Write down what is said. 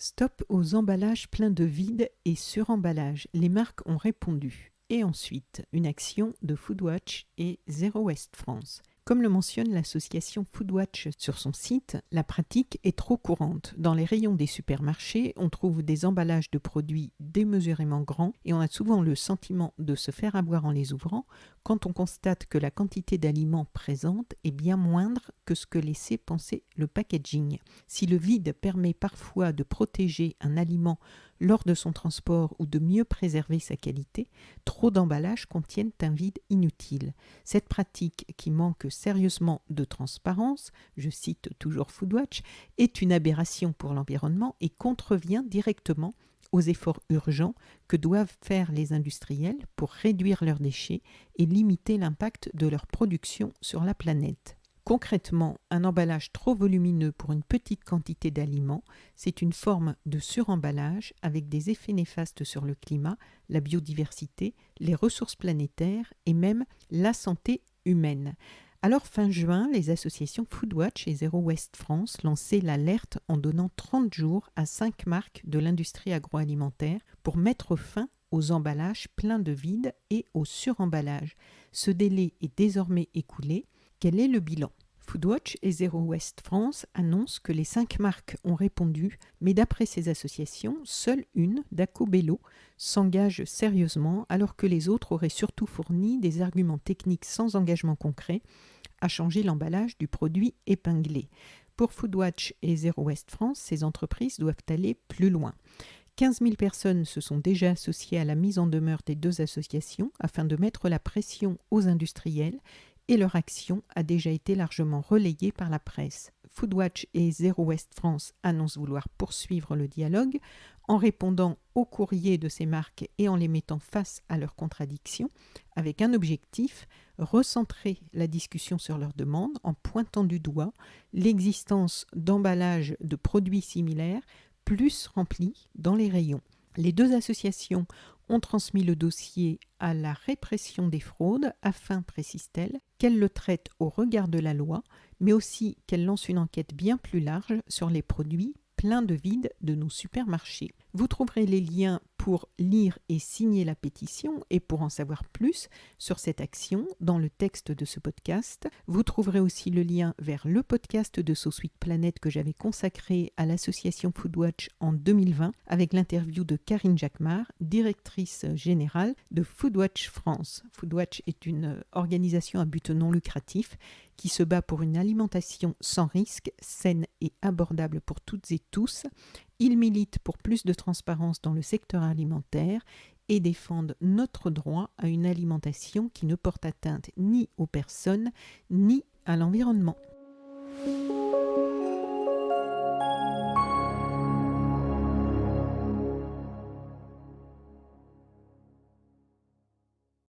Stop aux emballages pleins de vide et suremballage. Les marques ont répondu. Et ensuite, une action de Foodwatch et Zero Waste France. Comme le mentionne l'association Foodwatch sur son site, la pratique est trop courante. Dans les rayons des supermarchés, on trouve des emballages de produits démesurément grands et on a souvent le sentiment de se faire avoir en les ouvrant quand on constate que la quantité d'aliments présente est bien moindre que ce que laissait penser le packaging. Si le vide permet parfois de protéger un aliment lors de son transport ou de mieux préserver sa qualité, trop d'emballages contiennent un vide inutile. Cette pratique, qui manque sérieusement de transparence, je cite toujours Foodwatch, est une aberration pour l'environnement et contrevient directement aux efforts urgents que doivent faire les industriels pour réduire leurs déchets et limiter l'impact de leur production sur la planète. Concrètement, un emballage trop volumineux pour une petite quantité d'aliments, c'est une forme de suremballage avec des effets néfastes sur le climat, la biodiversité, les ressources planétaires et même la santé humaine. Alors fin juin, les associations Foodwatch et Zero Waste France lançaient l'alerte en donnant 30 jours à 5 marques de l'industrie agroalimentaire pour mettre fin aux emballages pleins de vide et au suremballage. Ce délai est désormais écoulé. Quel est le bilan ? Foodwatch et Zero Waste France annoncent que les 5 marques ont répondu, mais d'après ces associations, seule une, Dacobello, s'engage sérieusement alors que les autres auraient surtout fourni des arguments techniques sans engagement concret à changer l'emballage du produit épinglé. Pour Foodwatch et Zero Waste France, ces entreprises doivent aller plus loin. 15 000 personnes se sont déjà associées à la mise en demeure des deux associations afin de mettre la pression aux industriels et leur action a déjà été largement relayée par la presse. Foodwatch et Zero Waste France annoncent vouloir poursuivre le dialogue en répondant aux courriers de ces marques et en les mettant face à leurs contradictions, avec un objectif, recentrer la discussion sur leurs demandes en pointant du doigt l'existence d'emballages de produits similaires plus remplis dans les rayons. Les deux associations ont transmis le dossier à la répression des fraudes afin, précise-t-elle, qu'elle le traite au regard de la loi, mais aussi qu'elle lance une enquête bien plus large sur les produits pleins de vide de nos supermarchés. Vous trouverez les liens pour lire et signer la pétition et pour en savoir plus sur cette action dans le texte de ce podcast. Vous trouverez aussi le lien vers le podcast de So Sweet Planet que j'avais consacré à l'association Foodwatch en 2020 avec l'interview de Karine Jacquemart, directrice générale de Foodwatch France. Foodwatch est une organisation à but non lucratif qui se bat pour une alimentation sans risque, saine et abordable pour toutes et tous. Ils militent pour plus de transparence dans le secteur alimentaire et défendent notre droit à une alimentation qui ne porte atteinte ni aux personnes ni à l'environnement.